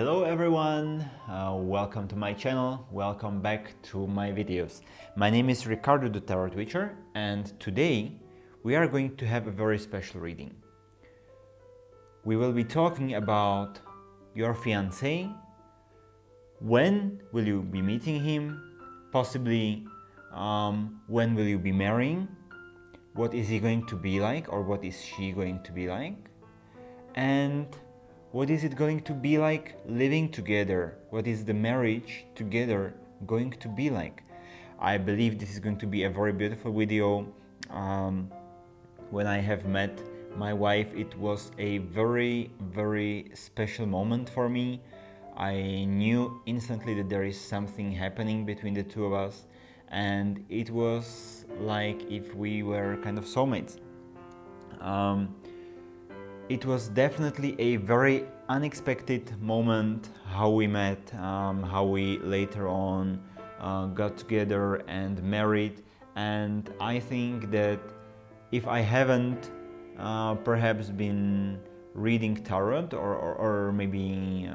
Hello everyone, welcome to my channel, welcome back to my videos. My name is Ricardo the Tarot Witcher, and today we are going to have a very special reading. We will be talking about your fiancé. When will you be meeting him? Possibly when will you be marrying? What is he going to be like, or what is she going to be like? And what is it going to be like living together? What is the marriage together going to be like? I believe this is going to be a very beautiful video. When I have met my wife, it was a very, very special moment for me. I knew instantly that there is something happening between the two of us, and it was like if we were kind of soulmates. It was definitely a very unexpected moment, how we met, how we later on got together and married. And I think that if I haven't perhaps been reading tarot or maybe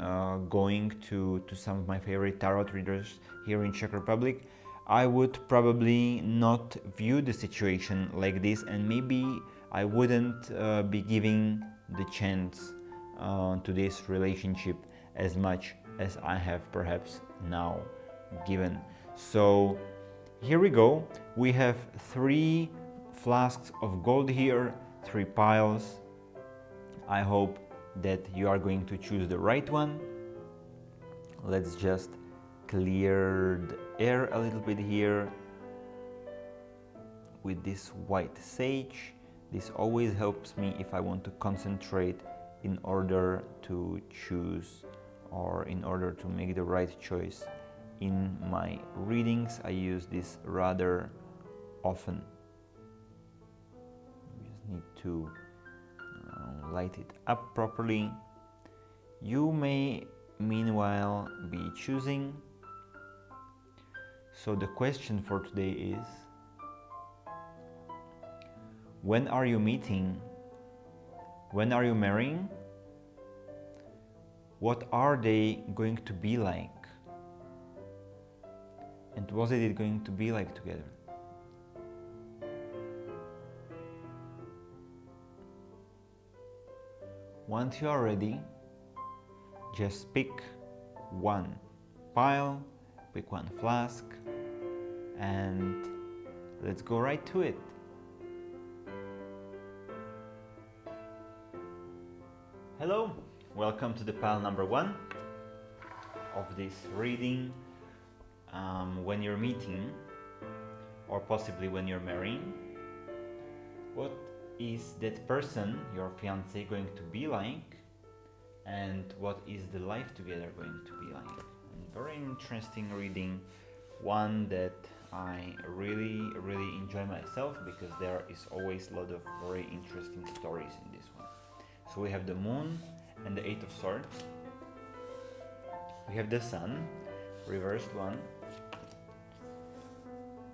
going to some of my favorite tarot readers here in Czech Republic, I would probably not view the situation like this, and maybe I wouldn't be giving the chance to this relationship as much as I have perhaps now given. So here we go. We have 3 flasks of gold here, 3 piles. I hope that you are going to choose the right one. Let's just clear the air a little bit here with this white sage. This always helps me if I want to concentrate in order to choose or in order to make the right choice in my readings. I use this rather often. We just need to light it up properly. You may meanwhile be choosing. So the question for today is: when are you meeting? When are you marrying? What are they going to be like? And what is it going to be like together? Once you are ready, just pick one pile, pick one flask, and let's go right to it. Hello, welcome to the pile number 1 of this reading. When you're meeting, or possibly when you're marrying, what is that person, your fiancé, going to be like, and what is the life together going to be like? And very interesting reading, one that I really enjoy myself, because there is always a lot of very interesting stories in this one. So we have the moon and the 8 of swords. We have the sun, reversed one,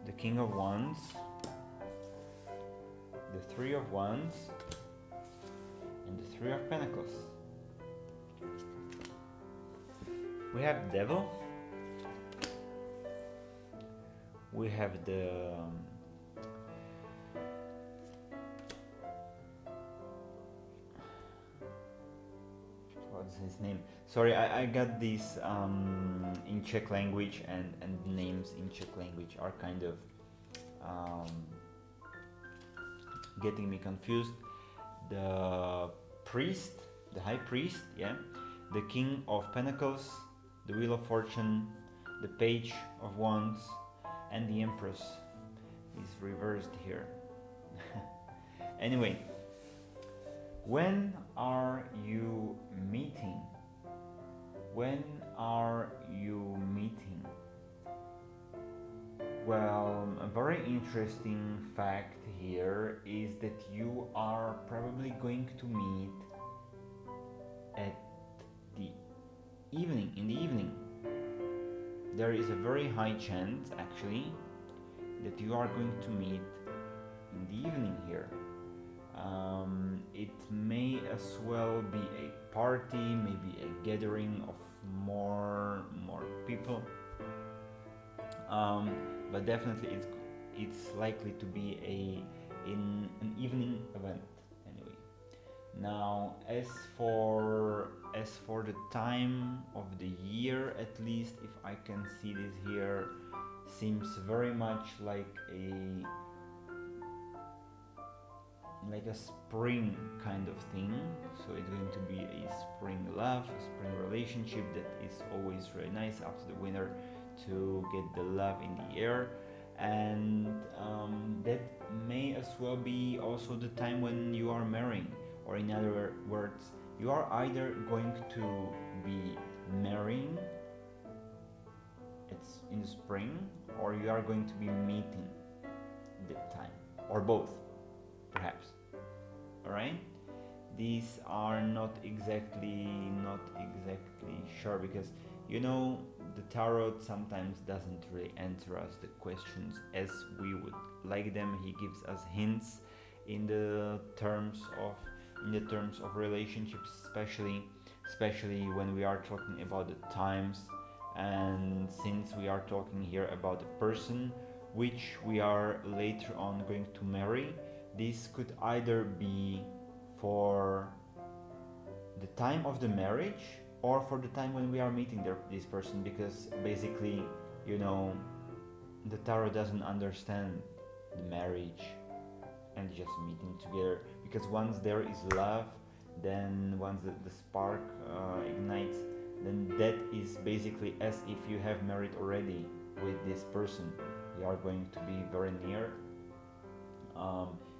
the king of wands, the 3 of wands, and the 3 of pentacles. We have devil. We have the what's his name? Sorry, I got these in Czech language, and names in Czech language are kind of getting me confused. The priest, the high priest, yeah, the king of pentacles, the wheel of fortune, the page of wands, and the empress is reversed here. Anyway, when are you meeting? When are you meeting? Well, a very interesting fact here is that you are probably going to meet at the evening, in the evening. There is a very high chance, actually, that you are going to meet in the evening here. It may as well be a party, maybe a gathering of more people, but definitely it's likely to be in an evening event anyway. Now, as for the time of the year, at least if I can see this here, seems very much like a spring kind of thing. So it's going to be a spring love, a spring relationship that is always very nice after the winter to get the love in the air. And that may as well be also the time when you are marrying, or in other words, you are either going to be marrying, it's in the spring, or you are going to be meeting that time, or both perhaps. All right, these are not exactly sure, because the tarot sometimes doesn't really answer us the questions as we would like them. He gives us hints in the terms of relationships, especially when we are talking about the times. And since we are talking here about a person which we are later on going to marry, this could either be for the time of the marriage or for the time when we are meeting this person, because basically, the tarot doesn't understand the marriage and just meeting together, because once there is love, then once the spark ignites, then that is basically as if you have married already with this person. You are going to be very near.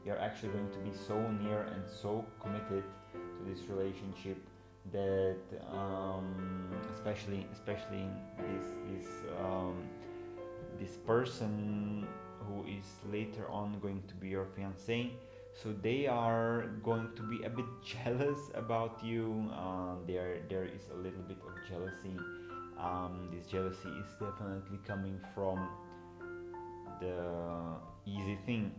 You're actually going to be so near and so committed to this relationship that especially this person who is later on going to be your fiancé, so they are going to be a bit jealous about you. There is a little bit of jealousy. This jealousy is definitely coming from the easy thing.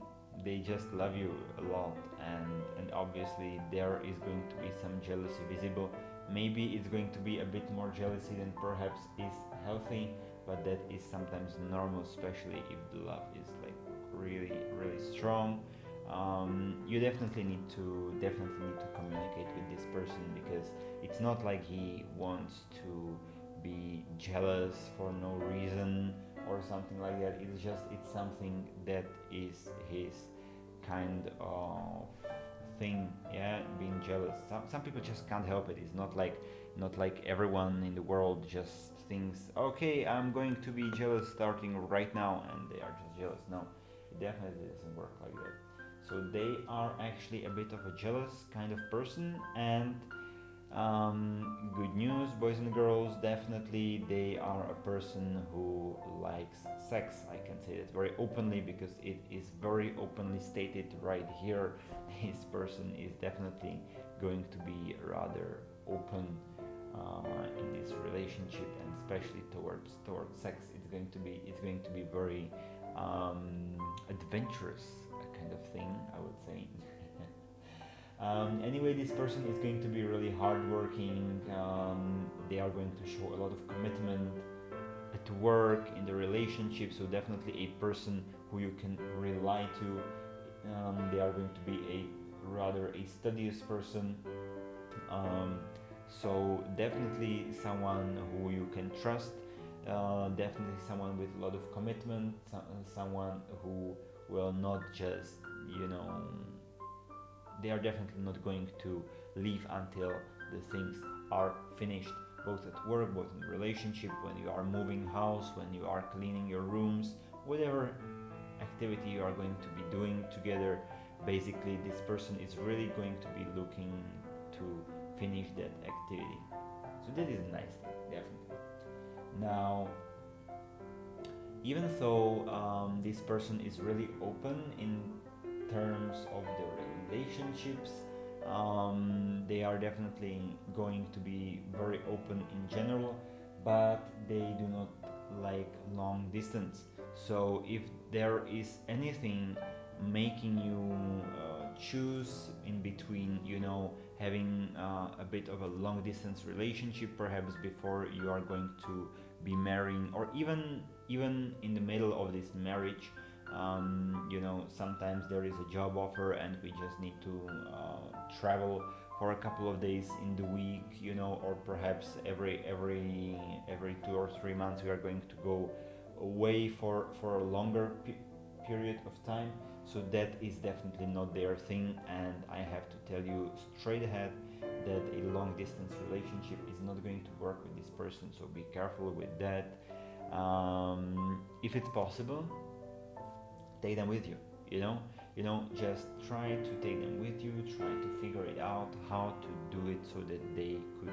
They just love you a lot, and obviously there is going to be some jealousy visible. Maybe it's going to be a bit more jealousy than perhaps is healthy, but that is sometimes normal, especially if the love is like really strong. You definitely need to communicate with this person, because it's not like he wants to be jealous for no reason or something like that. It's something that is his kind of thing. Yeah, being jealous. Some people just can't help it. It's not like everyone in the world just thinks, okay, I'm going to be jealous starting right now, and they are just jealous. No, it definitely doesn't work like that. So they are actually a bit of a jealous kind of person. And good news, boys and girls, definitely they are a person who likes sex. I can say that very openly, because it is very openly stated right here. This person is definitely going to be rather open in this relationship, and especially towards sex. It's going to be very adventurous kind of thing, I would say. Anyway, this person is going to be really hardworking. They are going to show a lot of commitment at work, in the relationship. So definitely a person who you can rely to. They are going to be rather a studious person. So definitely someone who you can trust. Definitely someone with a lot of commitment. Someone who will not just, they are definitely not going to leave until the things are finished, both at work, both in relationship, when you are moving house, when you are cleaning your rooms, whatever activity you are going to be doing together. Basically, this person is really going to be looking to finish that activity. So that is a nice thing, definitely. Now, even though this person is really open in terms of the relationships, they are definitely going to be very open in general, but they do not like long distance. So if there is anything making you choose in between, having a bit of a long distance relationship perhaps before you are going to be marrying, or even in the middle of this marriage. Sometimes there is a job offer and we just need to travel for a couple of days in the week, or perhaps every 2 or 3 months we are going to go away for a longer period of time. So that is definitely not their thing, and I have to tell you straight ahead that a long distance relationship is not going to work with this person, so be careful with that. If it's possible, take them with you, just try to take them with you, try to figure it out how to do it so that they could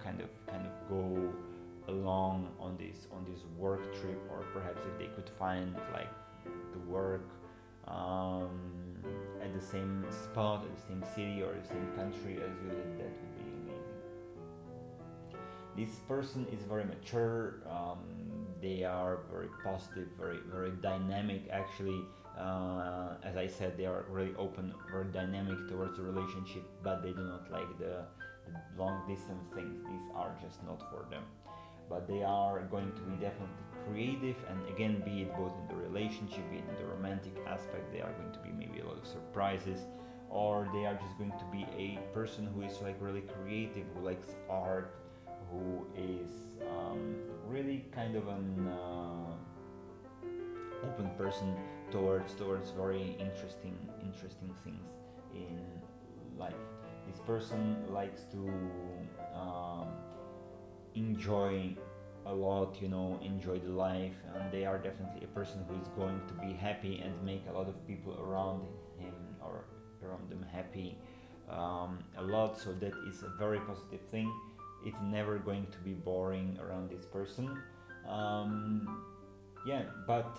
kind of go along on this work trip, or perhaps if they could find like the work at the same spot, at the same city or the same country as you, that would be amazing. This person is very mature. They are very positive, very very dynamic. Actually, as I said, they are really open, very dynamic towards the relationship, but they do not like the long distance things. These are just not for them. But they are going to be definitely creative, and again, be it both in the relationship, be it in the romantic aspect, they are going to be maybe a lot of surprises, or they are just going to be a person who is like really creative, who likes art, who is really kind of an open person towards very interesting things in life. This person likes to enjoy a lot, enjoy the life, and they are definitely a person who is going to be happy and make a lot of people around him or around them happy a lot. So that is a very positive thing. It's never going to be boring around this person. But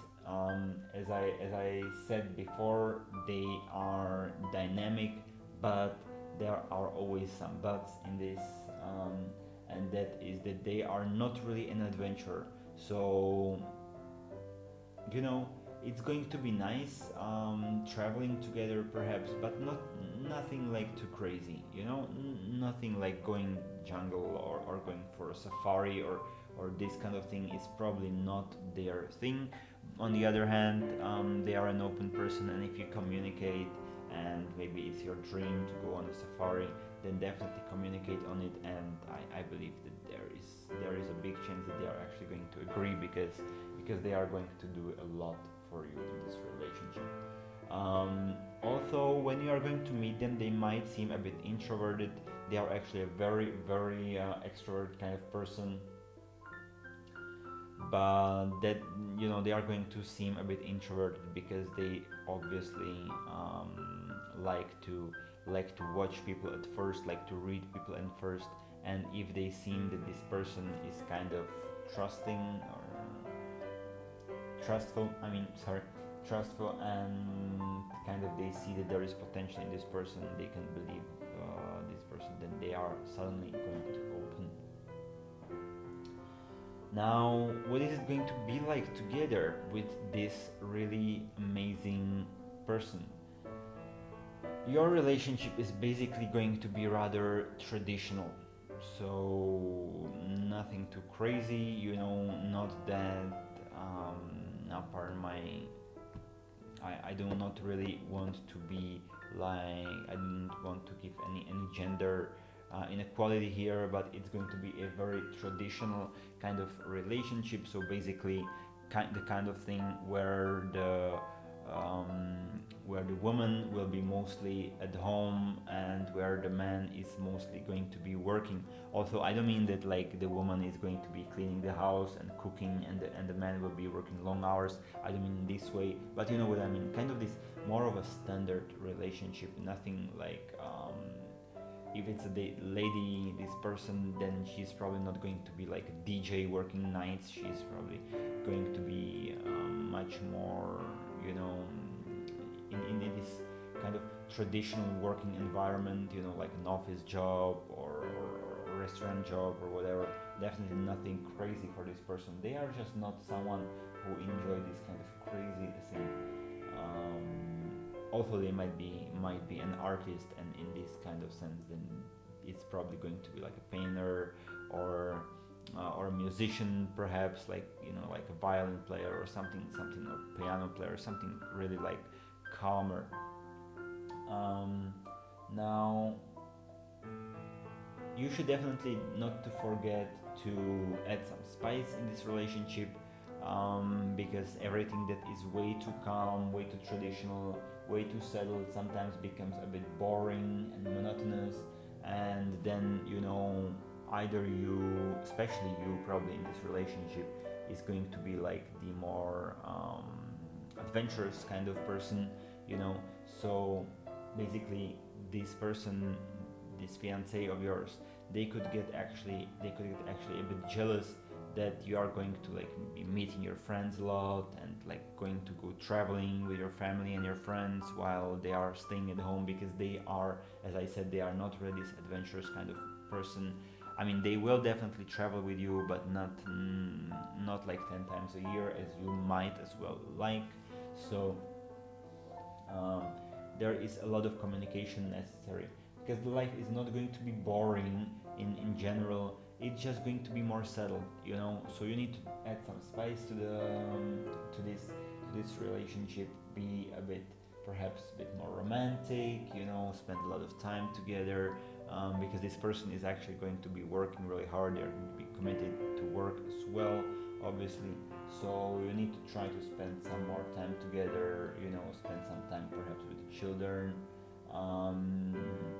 as I said before, they are dynamic, but there are always some buts in this. And that is that they are not really an adventurer. So it's going to be nice traveling together perhaps, but nothing like too crazy, nothing like going jungle, or going for a safari, or this kind of thing is probably not their thing. On the other hand, they are an open person, and if you communicate and maybe it's your dream to go on a safari, then definitely communicate on it, and I believe that there is a big chance that they are actually going to agree, because they are going to do a lot for you in this relationship. Also, when you are going to meet them, they might seem a bit introverted. They are actually a very very extrovert kind of person, but that they are going to seem a bit introverted because they obviously like to watch people at first, like to read people at first, and if they seem that this person is kind of trusting or trustful, and kind of they see that there is potential in this person, they can believe this person, then they are suddenly going to open. Now, what is it going to be like together with this really amazing person? Your relationship is basically going to be rather traditional, so nothing too crazy, not that pardon my I do not really want to be like, I don't want to give any gender inequality here, but it's going to be a very traditional kind of relationship. So basically the kind of thing where the woman will be mostly at home and where the man is mostly going to be working. Also, I don't mean that like the woman is going to be cleaning the house and cooking, and the man will be working long hours. I don't mean this way, but you know what I mean. Kind of this more of a standard relationship. Nothing like if it's a lady, this person, then she's probably not going to be like a DJ working nights. She's probably going to be much more, in this kind of traditional working environment, like an office job or a restaurant job or whatever. Definitely nothing crazy for this person. They are just not someone who enjoy this kind of crazy thing. although they might be an artist, and in this kind of sense, then it's probably going to be like a painter or a musician, perhaps, like, like a violin player or something, or piano player, something really like calmer. Now, you should definitely not to forget to add some spice in this relationship, because everything that is way too calm, way too traditional, way too settled sometimes becomes a bit boring and monotonous. And then, either you, especially you, probably in this relationship, is going to be like the more adventurous kind of person, so basically this person, this fiance of yours, they could get actually a bit jealous that you are going to like be meeting your friends a lot, and like going to go traveling with your family and your friends while they are staying at home, because they are, as I said, they are not really this adventurous kind of person. I mean, they will definitely travel with you, but not like 10 times a year as you might as well like. So um, there is a lot of communication necessary, because the life is not going to be boring in general. It's just going to be more settled, so you need to add some spice to this relationship. Be a bit, perhaps a bit more romantic, spend a lot of time together, because this person is actually going to be working really hard. They're going to be committed to work as well, obviously. So you need to try to spend some more time together, spend some time perhaps with the children.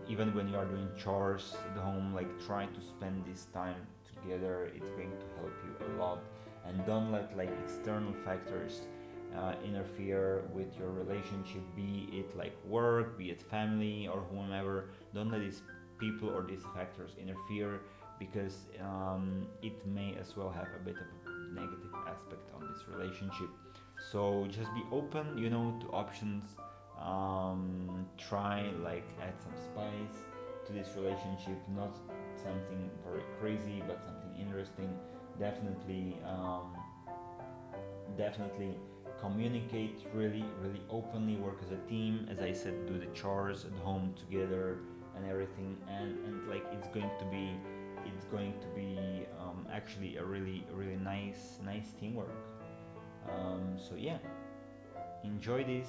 Even when you are doing chores at home, like, try to spend this time together. It's going to help you a lot. And don't let like external factors interfere with your relationship, be it like work, be it family or whomever. Don't let these people or these factors interfere, because it may as well have a bit of a negative aspect on this relationship. So just be open, to options. Try like add some spice to this relationship, not something very crazy, but something interesting. Definitely communicate really, really openly, work as a team, as I said, do the chores at home together and everything. And like, it's going to be actually a really, really nice teamwork. So yeah, enjoy this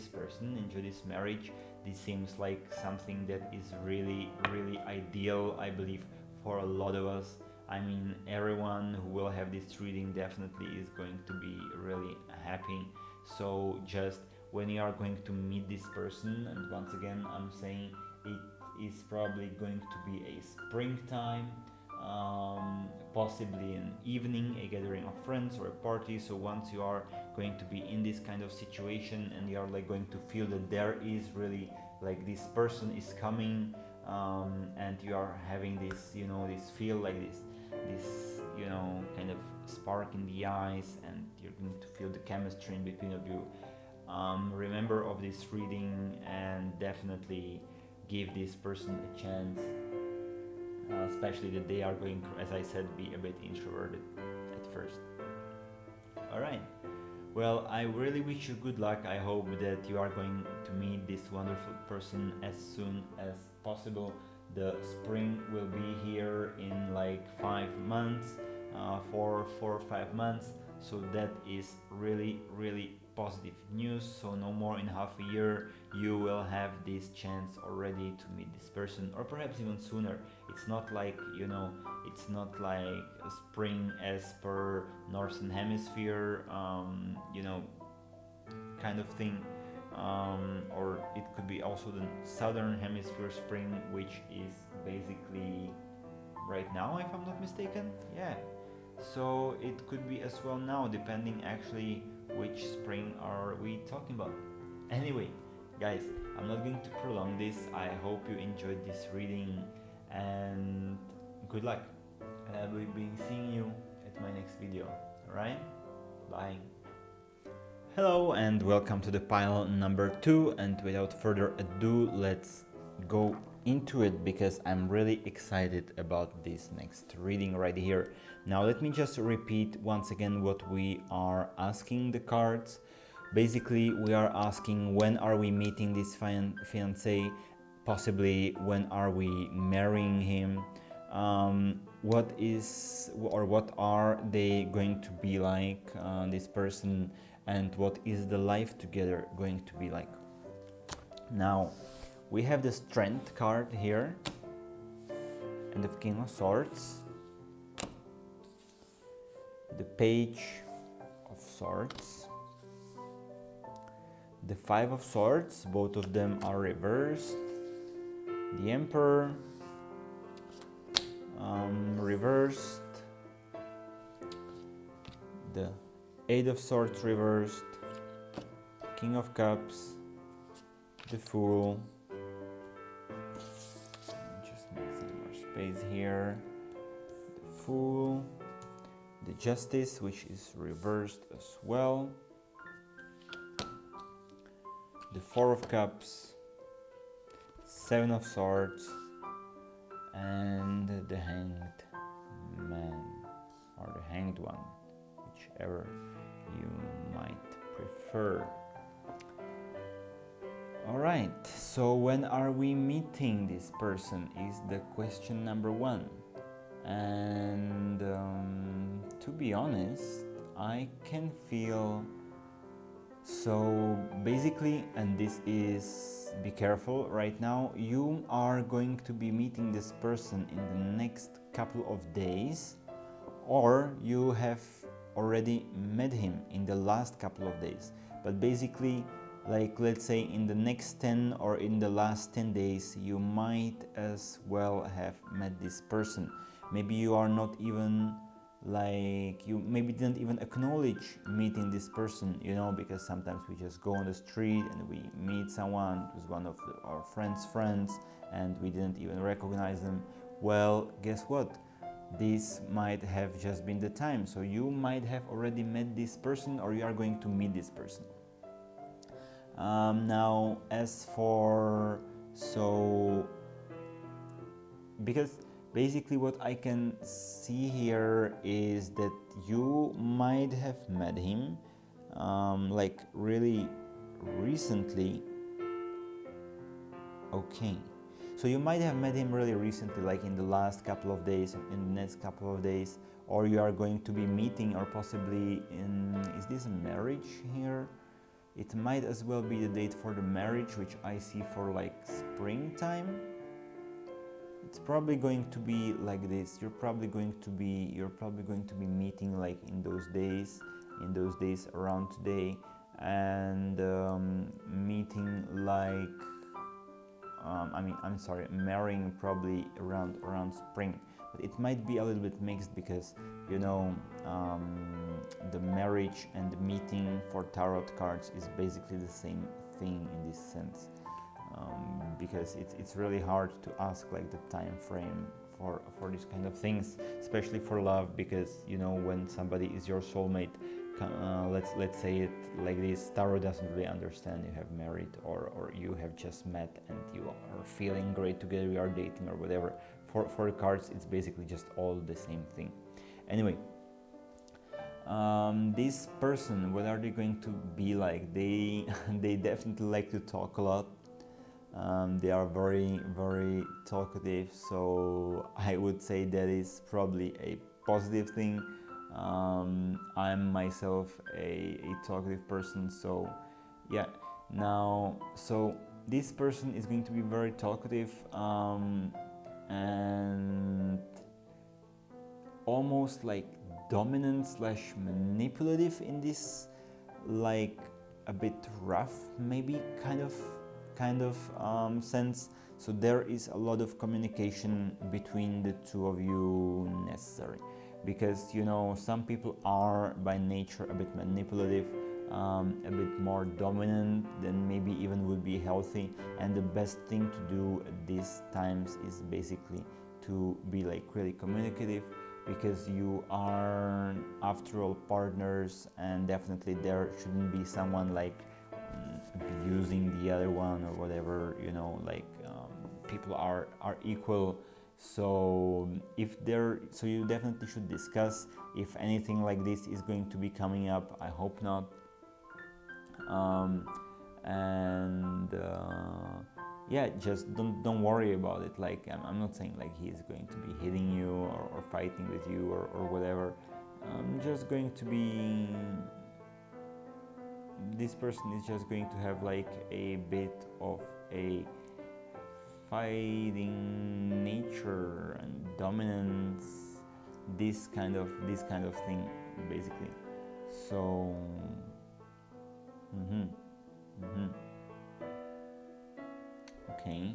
person, enjoy this marriage. This seems like something that is really, really ideal, I believe, for a lot of us. I mean, everyone who will have this reading definitely is going to be really happy. So just when you are going to meet this person, and once again I'm saying, it is probably going to be a springtime, possibly an evening, a gathering of friends or a party. So once you are going to be in this kind of situation, and you are like going to feel that there is really like this person is coming, and you are having this, this feel like this kind of spark in the eyes, and you're going to feel the chemistry in between of you. Remember of this reading, and definitely give this person a chance, especially that they are going to, as I said, be a bit introverted at first. All right. Well, I really wish you good luck. I hope that you are going to meet this wonderful person as soon as possible. The spring will be here in like 5 months, 4 or 5 months. So that is really, really positive news. So no more in half a year you will have this chance already to meet this person, or perhaps even sooner. It's not like, it's not like a spring as per northern hemisphere, kind of thing, or it could be also the southern hemisphere spring, which is basically right now, if I'm not mistaken. Yeah, so it could be as well now, depending actually which spring are we talking about. Anyway, guys, I'm not going to prolong this. I hope you enjoyed this reading, and good luck. And I will be seeing you at my next video. Alright? Bye. Hello and welcome to the pile number 2, and without further ado, let's go into it, because I'm really excited about this next reading right here. Now let me just repeat once again what we are asking the cards. Basically, we are asking when are we meeting this fiancé, possibly when are we marrying him, what is or what are they going to be like, this person, and what is the life together going to be like. Now, we have the Strength card here, and the King of Swords, the Page of Swords, the Five of Swords, both of them are reversed, the Emperor, reversed, the Eight of Swords reversed, King of Cups, the Fool, just make some more space here, the Fool, the Justice, which is reversed as well, the Four of Cups, Seven of Swords, and the Hanged Man, or the Hanged One, whichever you might prefer. Alright, so when are we meeting this person is the question number one. And to be honest, I can feel, so basically, and this is, be careful right now, you are going to be meeting this person in the next couple of days, or you have already met him in the last couple of days. But basically, like let's say in the next 10 or in the last 10 days, you might as well have met this person. Maybe you are not even like, you maybe didn't even acknowledge meeting this person, you know, because sometimes we just go on the street and we meet someone who's one of our friends' friends and we didn't even recognize them. Well, guess what? This might have just been the time. So you might have already met this person, or you are going to meet this person. Now, as for, so, because basically what I can see here is that you might have met him like really recently. Okay, so you might have met him really recently, like in the last couple of days, in the next couple of days, or you are going to be meeting, or possibly in, is this a marriage here? It might as well be the date for the marriage, which I see for like springtime. It's probably going to be like this. You're probably going to be meeting like in those days around today, and meeting like marrying probably around spring. But it might be a little bit mixed because, you know, the marriage and the meeting for tarot cards is basically the same thing in this sense, because it's really hard to ask like the time frame for these kind of things, especially for love, because, you know, when somebody is your soulmate, let's say it like this, tarot doesn't really understand you have married or you have just met and you are feeling great together, you are dating or whatever. For the cards, it's basically just all the same thing. Anyway, this person, what are they going to be like? They definitely like to talk a lot. They are very, very talkative, so I would say that is probably a positive thing. I'm myself a talkative person, so yeah. Now, so this person is going to be very talkative, and almost like dominant slash manipulative in this, like a bit rough, maybe kind of sense. So there is a lot of communication between the two of you necessary, because, you know, some people are by nature a bit manipulative, a bit more dominant than maybe even would be healthy, and the best thing to do at these times is basically to be like really communicative, because you are after all partners, and definitely there shouldn't be someone like abusing the other one or whatever, you know, like people are equal. So so you definitely should discuss if anything like this is going to be coming up. I hope not. And yeah, just don't worry about it. Like I'm not saying like he's going to be hitting you or fighting with you or whatever. Just going to be, this person is just going to have like a bit of a fighting nature and dominance, this kind of thing basically. So mhm, mhm. Okay,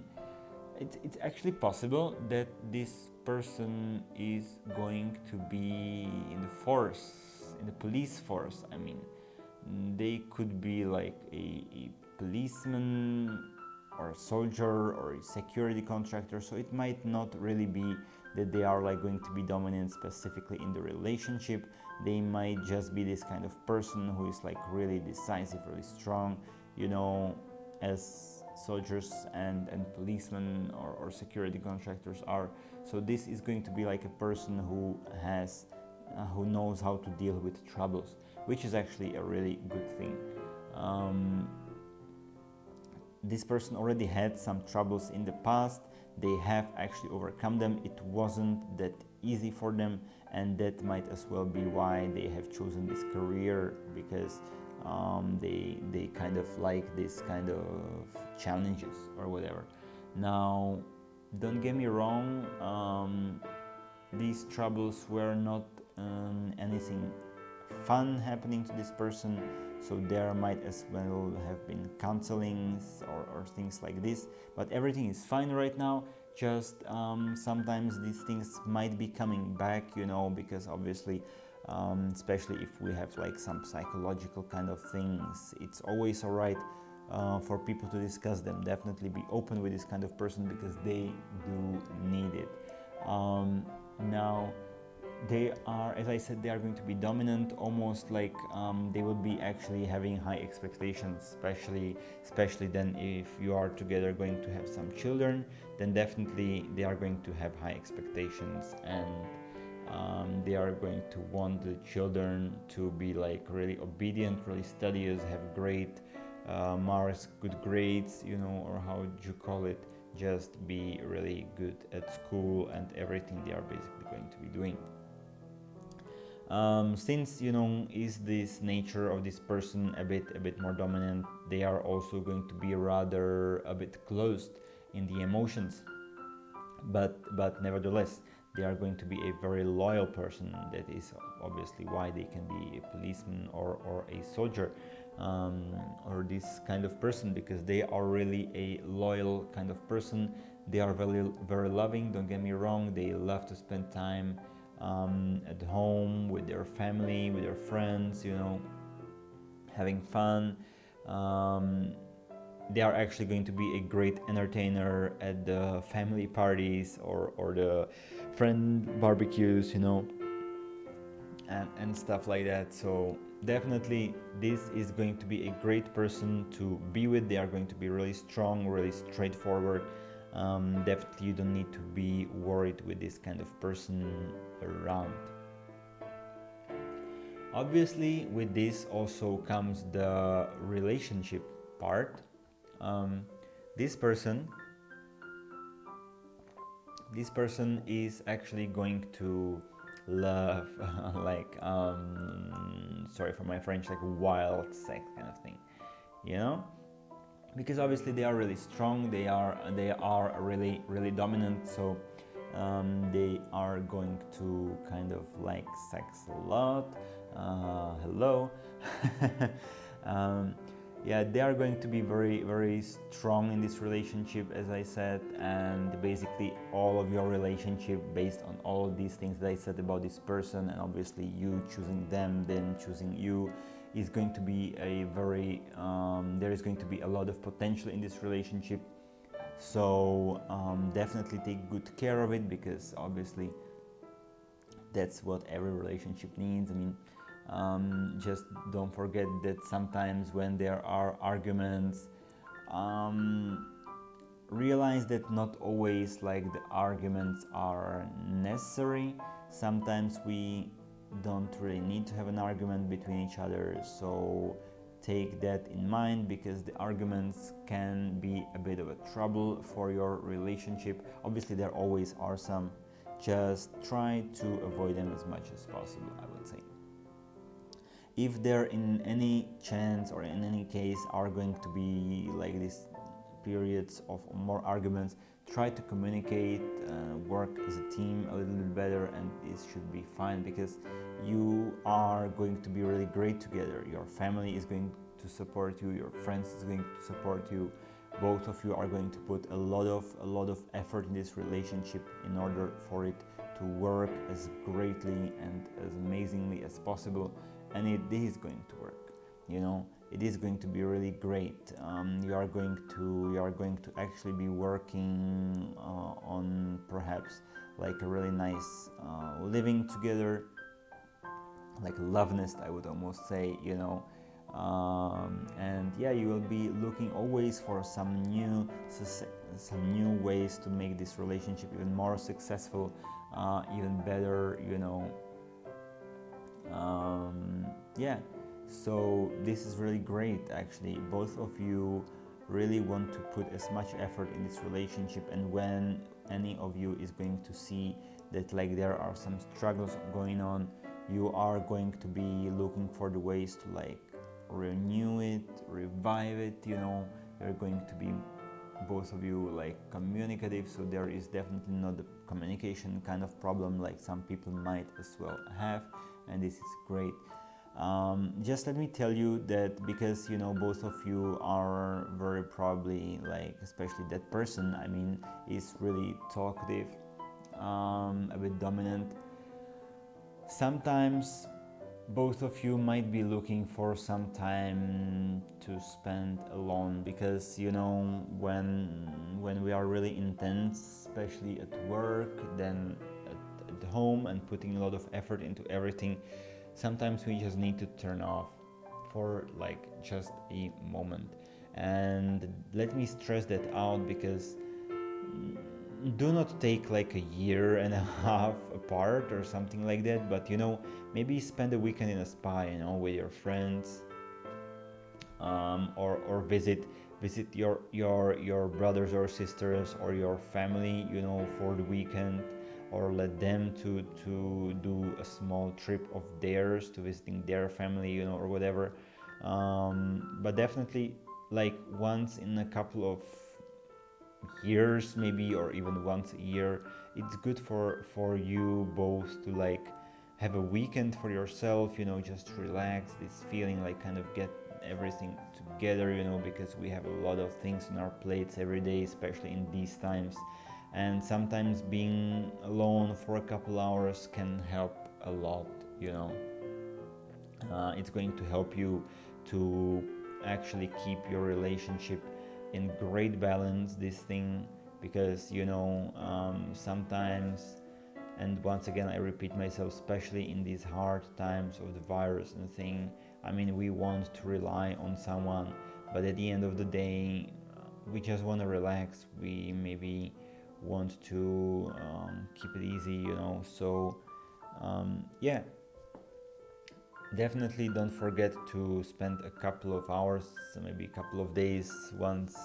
it's actually possible that this person is going to be in the force, in the police force. I mean, they could be like a policeman or a soldier or a security contractor, so it might not really be that they are like going to be dominant specifically in the relationship. They might just be this kind of person who is like really decisive, really strong, you know, as soldiers and policemen or security contractors are. So this is going to be like a person who knows how to deal with troubles, which is actually a really good thing. This person already had some troubles in the past. They have actually overcome them. It wasn't that easy for them, and that might as well be why they have chosen this career, because they kind of like this kind of challenges or whatever. Now, don't get me wrong, these troubles were not anything fun happening to this person, so there might as well have been counselings or things like this, but everything is fine right now. Just sometimes these things might be coming back, you know, because obviously especially if we have like some psychological kind of things, it's always all right for people to discuss them. Definitely be open with this kind of person because they do need it. Now, they are, as I said, they are going to be dominant, almost like they will be actually having high expectations, especially then if you are together going to have some children, then definitely they are going to have high expectations, and they are going to want the children to be like really obedient, really studious, have great marks, good grades, you know, or how would you call it, just be really good at school and everything they are basically going to be doing. Since, you know, is this nature of this person a bit more dominant, they are also going to be rather a bit closed in the emotions, but nevertheless they are going to be a very loyal person. That is obviously why they can be a policeman or a soldier, or this kind of person, because they are really a loyal kind of person. They are very loving, don't get me wrong. They love to spend time at home with their family, with their friends, you know, having fun. They are actually going to be a great entertainer at the family parties or the friend barbecues, you know, and stuff like that. So definitely this is going to be a great person to be with. They are going to be really strong, really straightforward. Definitely you don't need to be worried with this kind of person around. Obviously with this also comes the relationship part. um, this person is actually going to love like sorry for my French, like wild sex kind of thing, you know, because obviously they are really strong, they are really dominant, so they are going to kind of like sex a lot. Hello. um, yeah, they are going to be very strong in this relationship, as I said, and basically all of your relationship based on all of these things that I said about this person, and obviously you choosing them, then choosing you, is going to be a very there is going to be a lot of potential in this relationship. So definitely take good care of it, because obviously that's what every relationship needs. I mean, just don't forget that sometimes when there are arguments, realize that not always like the arguments are necessary. Sometimes we don't really need to have an argument between each other, so take that in mind, because the arguments can be a bit of a trouble for your relationship. Obviously there always are some, just try to avoid them as much as possible, I would say. If there in any chance or in any case are going to be like these periods of more arguments, try to communicate, work as a team a little bit better, and this should be fine, because you are going to be really great together. Your family is going to support you, your friends is going to support you. Both of you are going to put a lot of effort in this relationship in order for it to work as greatly and as amazingly as possible, and it is going to work. It is going to be really great. You are going to actually be working on perhaps like a really nice living together, like a love nest, I would almost say. And yeah, you will be looking always for some new ways to make this relationship even more successful, even better. Yeah, so this is really great. Actually, both of you really want to put as much effort in this relationship, and when any of you is going to see that like there are some struggles going on, you are going to be looking for the ways to like renew it, revive it. You're going to be, both of you, like communicative, so there is definitely not the communication kind of problem like some people might as well have, and this is great. Just let me tell you that, because both of you are very probably, like especially that person, is really talkative, a bit dominant. Sometimes both of you might be looking for some time to spend alone, because when we are really intense, especially at work, then at home, and putting a lot of effort into everything, sometimes we just need to turn off for like just a moment. And let me stress that out, because do not take like a year and a half apart or something like that, but maybe spend a weekend in a spa, with your friends, or visit your brothers or sisters or your family, for the weekend, or let them to do a small trip of theirs to visiting their family, or whatever. But definitely, like once in a couple of years maybe, or even once a year, it's good for you both to like have a weekend for yourself, just relax, this feeling, like kind of get everything together, because we have a lot of things on our plates every day, especially in these times. And sometimes being alone for a couple hours can help a lot. It's going to help you to actually keep your relationship in great balance, this thing, because sometimes, and once again I repeat myself, especially in these hard times of the virus and thing, we want to rely on someone, but at the end of the day, we just want to relax, we maybe want to keep it easy, so yeah, definitely don't forget to spend a couple of hours, maybe a couple of days, once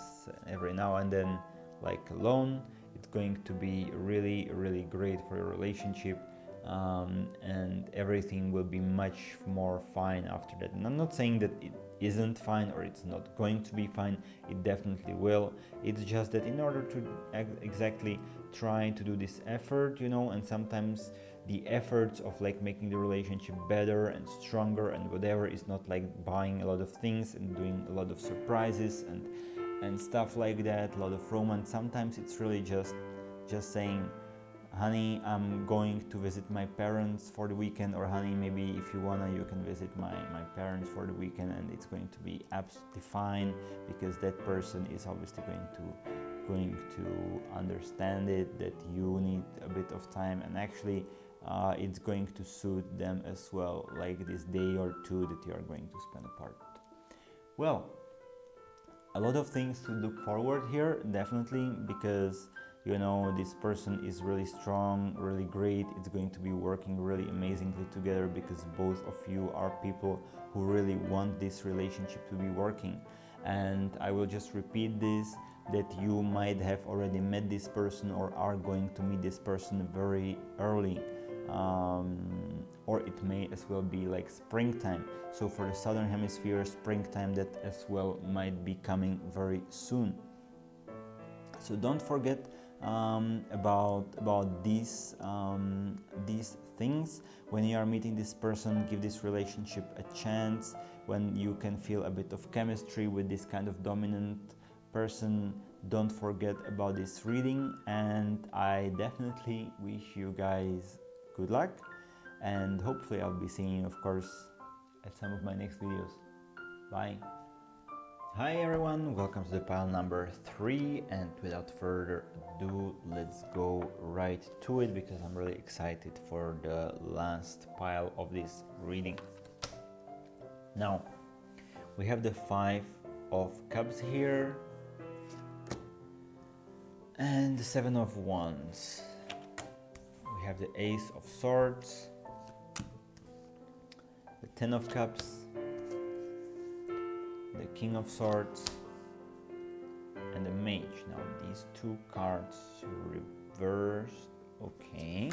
every now and then, like alone. It's going to be really, really great for your relationship, and everything will be much more fine after that. And I'm not saying that it isn't fine or it's not going to be fine, it definitely will. It's just that in order to exactly try to do this effort, and sometimes the efforts of like making the relationship better and stronger and whatever is not like buying a lot of things and doing a lot of surprises and stuff like that, a lot of romance. Sometimes it's really just saying, honey, I'm going to visit my parents for the weekend, or honey, maybe if you wanna, you can visit my parents for the weekend, and it's going to be absolutely fine, because that person is obviously going to understand it, that you need a bit of time, and actually it's going to suit them as well, like this day or two that you are going to spend apart. Well, a lot of things to look forward here, definitely, because you know, this person is really strong, really great. It's going to be working really amazingly together because both of you are people who really want this relationship to be working. And I will just repeat this, that you might have already met this person or are going to meet this person very early, or it may as well be like springtime. So for the southern hemisphere, springtime, that as well might be coming very soon. So don't forget about these things. When you are meeting this person, give this relationship a chance. When you can feel a bit of chemistry with this kind of dominant person, don't forget about this reading, and I definitely wish you guys good luck, and hopefully I'll be seeing you, of course, at some of my next videos. Bye. Hi everyone, welcome to the pile number 3, and without further ado, let's go right to it because I'm really excited for the last pile of this reading. Now, we have the 5 of Cups here and the 7 of Wands. We have the Ace of Swords, the 10 of Cups, the King of Swords, and the Mage. Now these 2 cards reversed. Okay.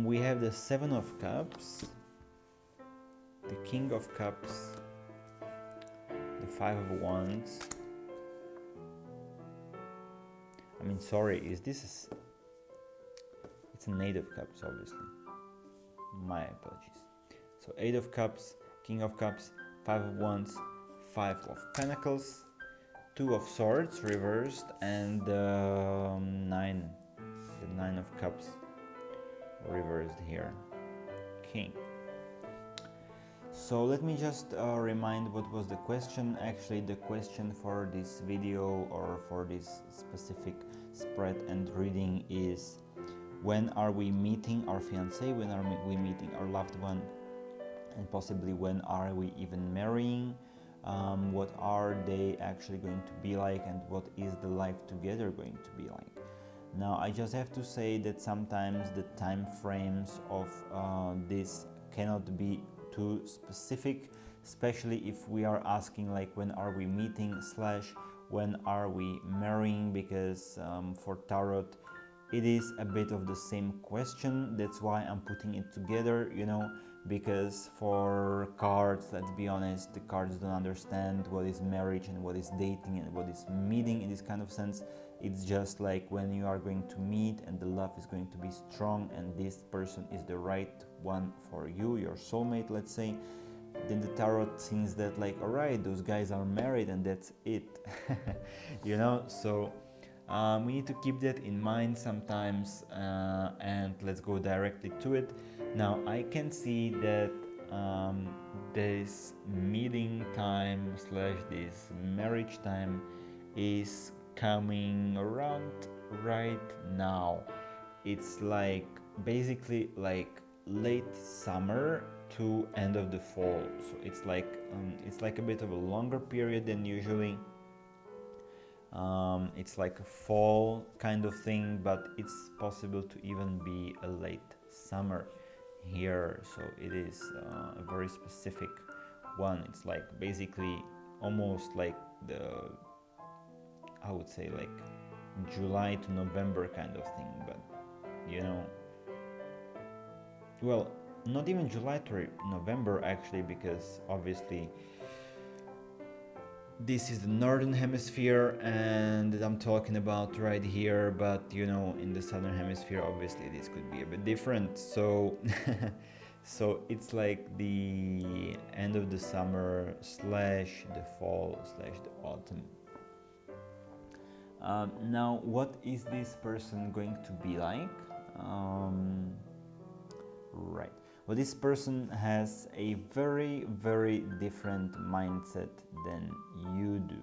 We have the 7 of Cups, the King of Cups, the 5 of Wands. It's an 8 of Cups, obviously. My apologies. So 8 of Cups, King of Cups, 5 of Wands, 5 of Pentacles, 2 of Swords reversed, and the 9 of Cups reversed here. King. So let me just remind what was the question. Actually, the question for this video or for this specific spread and reading is: when are we meeting our fiancé? When are we meeting our loved one? And possibly when are we even marrying? What are they actually going to be like, and what is the life together going to be like? Now, I just have to say that sometimes the time frames of this cannot be too specific, especially if we are asking like when are we meeting / when are we marrying, because for tarot it is a bit of the same question. That's why I'm putting it together, you know, because for cards, let's be honest, the cards don't understand what is marriage and what is dating and what is meeting in this kind of sense. It's just like when you are going to meet and the love is going to be strong and this person is the right one for you, your soulmate, let's say, then the tarot thinks that like, all right, those guys are married and that's it. You know, so we need to keep that in mind sometimes, and let's go directly to it. Now I can see that this meeting time / this marriage time is coming around right now. It's like basically like late summer to end of the fall, so it's like a bit of a longer period than usually. It's like a fall kind of thing, but it's possible to even be a late summer here, so it is a very specific one. It's like basically almost like I would say like July to November kind of thing, but you know, well, not even July to November actually, because obviously this is the northern hemisphere and I'm talking about right here, but you know, in the southern hemisphere obviously this could be a bit different. So so it's like the end of the summer / the fall / the autumn. Now, what is this person going to be like? Right. Well, this person has a very, very different mindset than you do.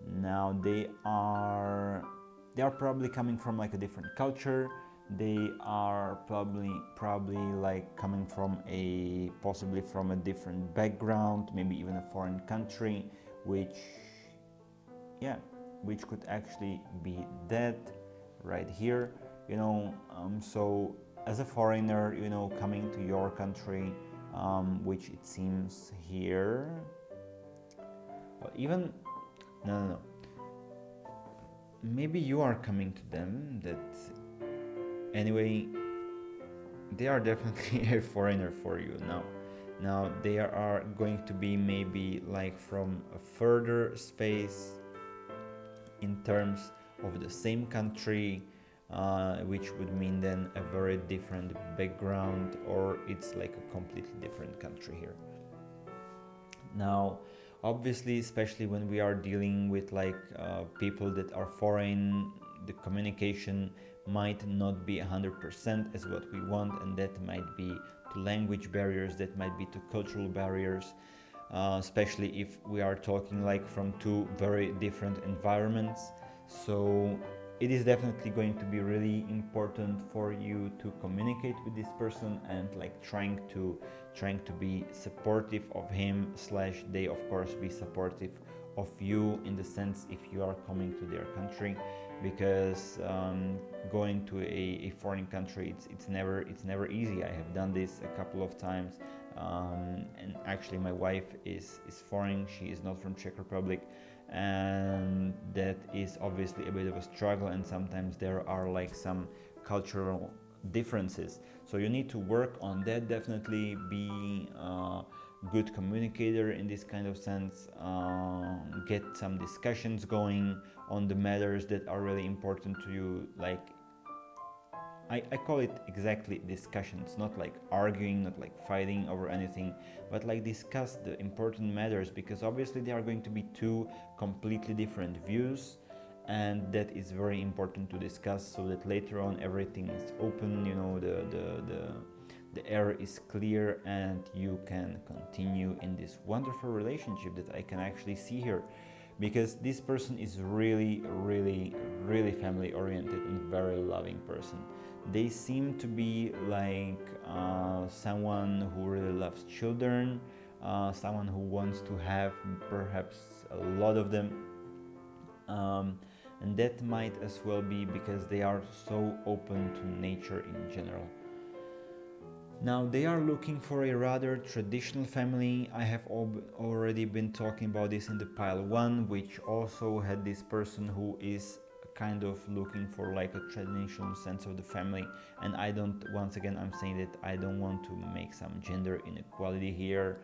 Now, they are probably coming from like a different culture. They are probably like coming from possibly from a different background, maybe even a foreign country, which, yeah, which could actually be that right here, so as a foreigner, coming to your country, which it seems here, well, even no, maybe you are coming to them, that anyway, they are definitely a foreigner for you now they are going to be maybe like from a further space in terms of the same country, which would mean then a very different background, or it's like a completely different country here. Now, obviously, especially when we are dealing with like people that are foreign, the communication might not be 100% as what we want, and that might be to language barriers, that might be to cultural barriers, especially if we are talking like from two very different environments. So it is definitely going to be really important for you to communicate with this person and like trying to be supportive of him slash they of course be supportive of you, in the sense if you are coming to their country, because going to a foreign country, it's never easy. I have done this a couple of times, and actually my wife is foreign, she is not from Czech Republic, and that is obviously a bit of a struggle, and sometimes there are like some cultural differences, so you need to work on that, definitely be a good communicator in this kind of sense, get some discussions going on the matters that are really important to you, like I call it exactly discussions, not like arguing, not like fighting over anything, but like discuss the important matters, because obviously there are going to be two completely different views, and that is very important to discuss, so that later on everything is open, the air is clear, and you can continue in this wonderful relationship that I can actually see here, because this person is really family oriented and very loving person. They seem to be like someone who really loves children, someone who wants to have perhaps a lot of them, and that might as well be because they are so open to nature in general. Now they are looking for a rather traditional family. I have already been talking about this in the pile 1, which also had this person who is kind of looking for like a traditional sense of the family, and once again I'm saying that I don't want to make some gender inequality here.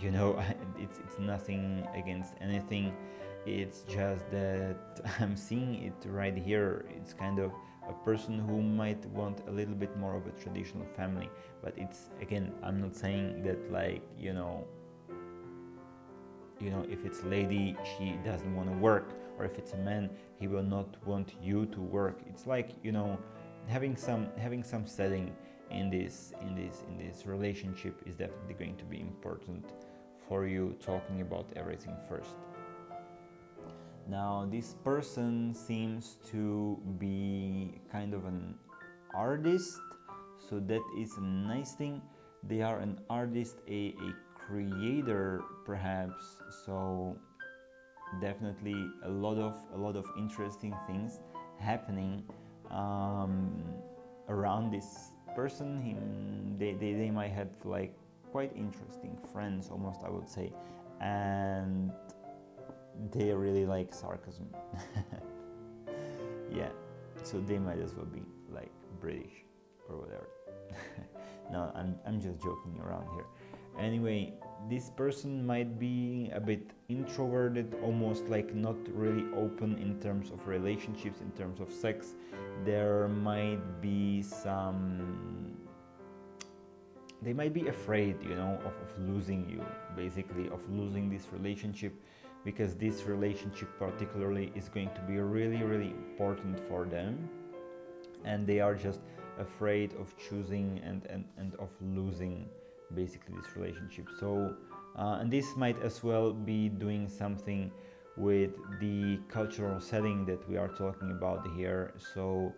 It's nothing against anything, it's just that I'm seeing it right here. It's kind of a person who might want a little bit more of a traditional family, but it's, again, I'm not saying that like if it's a lady, she doesn't want to work, or if it's a man, he will not want you to work. It's like having some setting in this relationship is definitely going to be important for you, talking about everything first. Now this person seems to be kind of an artist, so that is a nice thing. They are an artist, a creator perhaps, so definitely a lot of interesting things happening around this person. They might have like quite interesting friends, almost, I would say, and they really like sarcasm. Yeah, so they might as well be like British or whatever. No, I'm just joking around here. Anyway, this person might be a bit introverted, almost like not really open in terms of relationships, in terms of sex. There might be they might be afraid, of losing you, basically, of losing this relationship, because this relationship particularly is going to be really important for them, and they are just afraid of choosing and of losing basically this relationship. So and this might as well be doing something with the cultural setting that we are talking about here. So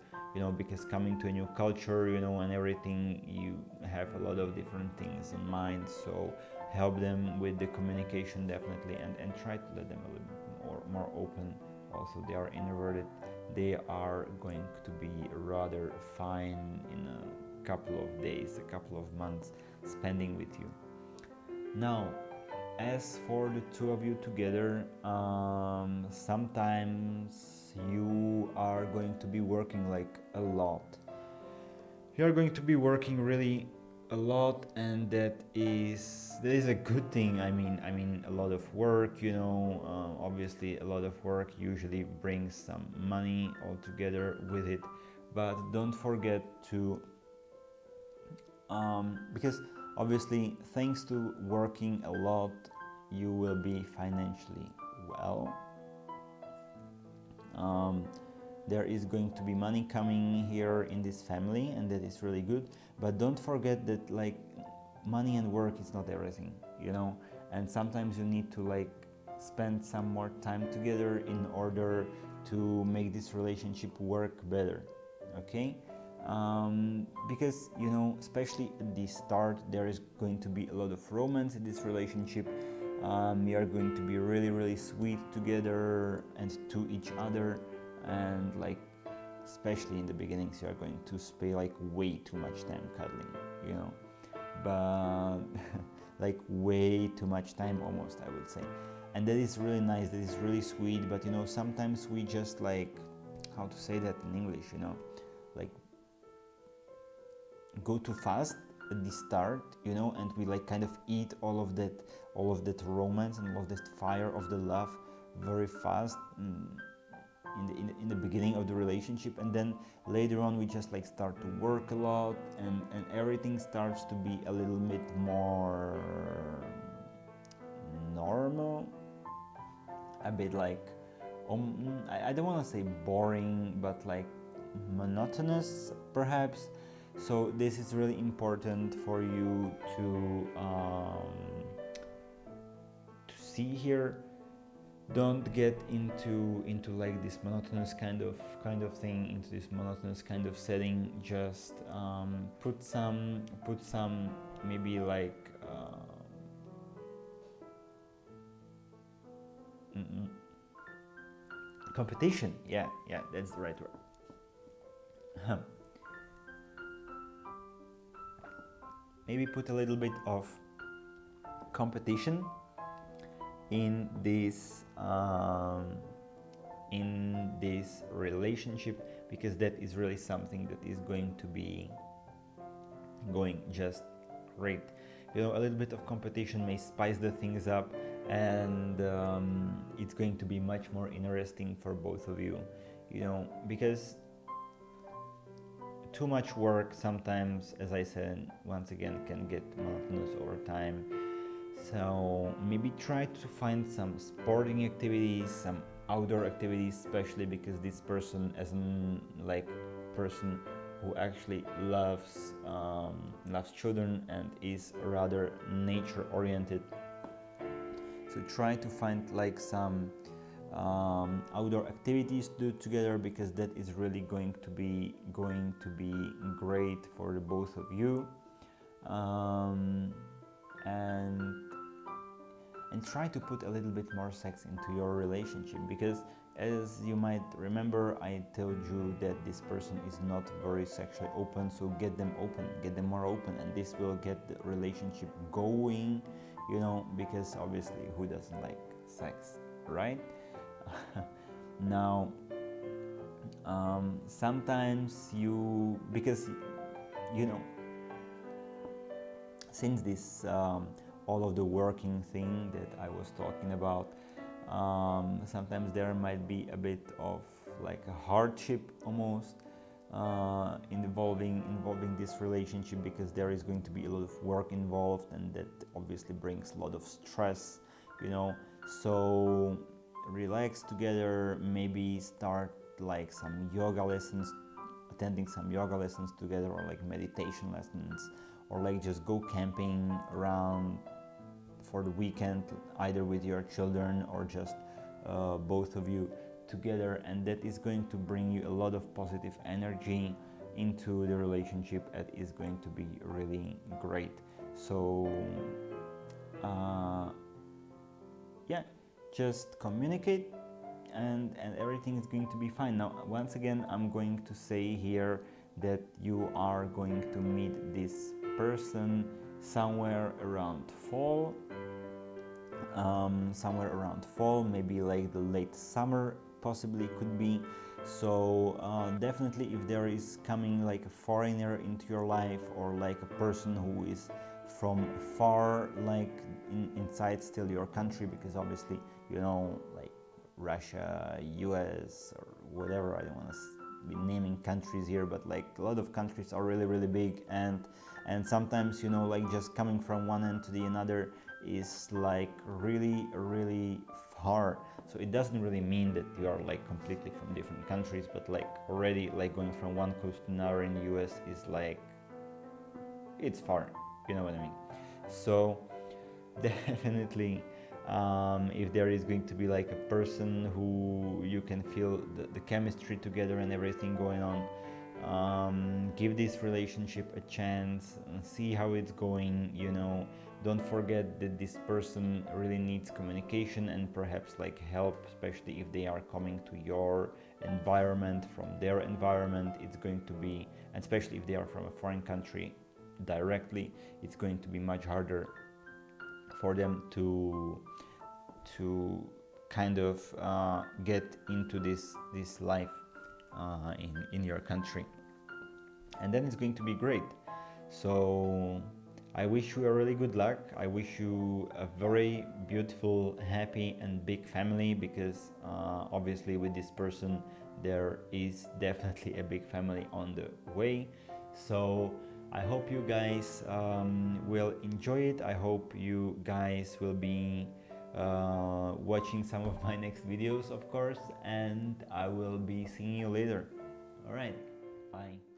because coming to a new culture, and everything, you have a lot of different things in mind, so help them with the communication definitely, and try to let them a little bit more open also they are introverted, they are going to be rather fine in a couple of days, a couple of months spending with you. Now, as for the two of you together, sometimes you are going to be working like a lot. You are going to be working really a lot, and that is a good thing. I mean a lot of work, obviously a lot of work usually brings some money altogether with it, but don't forget to because obviously thanks to working a lot you will be financially well. um, there is going to be money coming here in this family, and that is really good, but don't forget that like money and work is not everything, and sometimes you need to like spend some more time together in order to make this relationship work better. Okay. Because especially at the start there is going to be a lot of romance in this relationship. We are going to be really really sweet together and to each other, and like especially in the beginnings you are going to spend like way too much time cuddling, but like way too much time almost, I would say, and that is really nice, that is really sweet. But sometimes we just like, how to say that in English, like go too fast at the start, and we like kind of eat all of that romance and all of that fire of the love very fast in the beginning of the relationship, and then later on we just like start to work a lot, and everything starts to be a little bit more normal, a bit like I don't want to say boring, but like monotonous perhaps. So this is really important for you to see here. Don't get into like this monotonous kind of thing, into this monotonous kind of setting. Just put some maybe like competition. Yeah, that's the right word. Maybe put a little bit of competition in this relationship, because that is really something that is going to be going just great. A little bit of competition may spice the things up, and it's going to be much more interesting for both of you, because too much work sometimes, as I said once again, can get monotonous over time. So maybe try to find some sporting activities, some outdoor activities, especially because this person as an like person who actually loves children and is rather nature oriented. So try to find like some outdoor activities to do together, because that is really going to be great for the both of you. And try to put a little bit more sex into your relationship, because as you might remember, I told you that this person is not very sexually open. So get them more open, and this will get the relationship going, because obviously who doesn't like sex, right? Now sometimes because since this all of the working thing that I was talking about, sometimes there might be a bit of like a hardship almost involving this relationship, because there is going to be a lot of work involved, and that obviously brings a lot of stress, so relax together, maybe start like some yoga lessons, attending some yoga lessons together, or like meditation lessons, or like just go camping around for the weekend, either with your children or just both of you together, and that is going to bring you a lot of positive energy into the relationship. It is going to be really great. So yeah, just communicate, and everything is going to be fine. Now, once again, I'm going to say here that you are going to meet this person somewhere around fall, maybe like the late summer, possibly could be. So definitely, if there is coming like a foreigner into your life, or like a person who is from far, like inside still your country, because obviously, you know, like Russia, US, or whatever, I don't want to be naming countries here, but like a lot of countries are really, really big, and sometimes, you know, like just coming from one end to the another is like really, really far. So it doesn't really mean that you are like completely from different countries, but like already like going from one coast to another in the US is like, it's far, you know what I mean. So definitely, if there is going to be like a person who you can feel the chemistry together and everything going on, give this relationship a chance and see how it's going, you know. Don't forget that this person really needs communication and perhaps like help, especially if they are coming to your environment from their environment. It's going to be, and especially if they are from a foreign country directly, it's going to be much harder for them to kind of get into this life in your country, and then it's going to be great. So I wish you a really good luck. I wish you a very beautiful, happy and big family, because obviously with this person there is definitely a big family on the way. So I hope you guys will enjoy it. I hope you guys will be watching some of my next videos, of course, and I will be seeing you later. All right, bye.